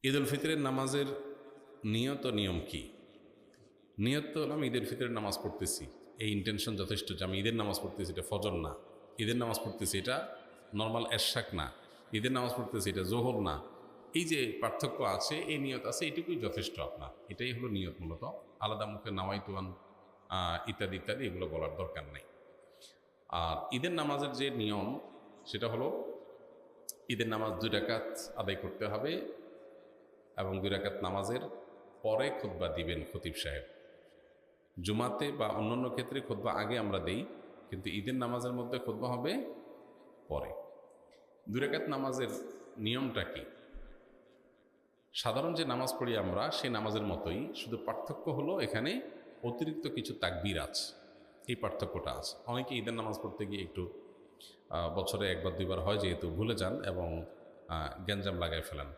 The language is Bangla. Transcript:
ঈদ উল ফিতরের নামাজের নিয়ত ও নিয়ম কি? নিয়ত তো আমি ঈদের ফিতরের নামাজ পড়তেছি, এই ইন্টেনশন যথেষ্ট যে আমি ঈদের নামাজ পড়তেছি, এটা ফজর না। ঈদের নামাজ পড়তেছি, এটা নর্মাল এরশাক না। ঈদের নামাজ পড়তেছি, এটা জোহর না। এই যে পার্থক্য আছে, এই নিয়ত আছে, এটুকুই যথেষ্ট আপনার। এটাই হলো নিয়ত। মূলত আলাদা মুখে নাওয়াইতুয়ান ইত্যাদি ইত্যাদি এগুলো বলার দরকার নেই। আর ঈদের নামাজের যে নিয়ম, সেটা হলো ঈদের নামাজ 2 রাকাত আদায় করতে হবে এবং 2 রাকাত নামাজের পরে খুতবা দিবেন খতিব সাহেব। জুমাতে বা অন্যান্য ক্ষেত্রে খুতবা আগে আমরা দেই, কিন্তু ঈদের নামাজের মধ্যে খুতবা হবে পরে। 2 রাকাত নামাজের নিয়মটা কি? সাধারণ যে নামাজ পড়ি আমরা সেই নামাজের মতোই, শুধু পার্থক্য হলো এখানে অতিরিক্ত কিছু তাকবীর আছে। এই পার্থক্যটা আছে। অনেকে ঈদের নামাজ পড়তে গিয়ে একটু বছরে 1 বার 2 বার হয় যেহেতু ভুলে যান এবং গ্যাঞ্জাম লাগায় ফেলেন।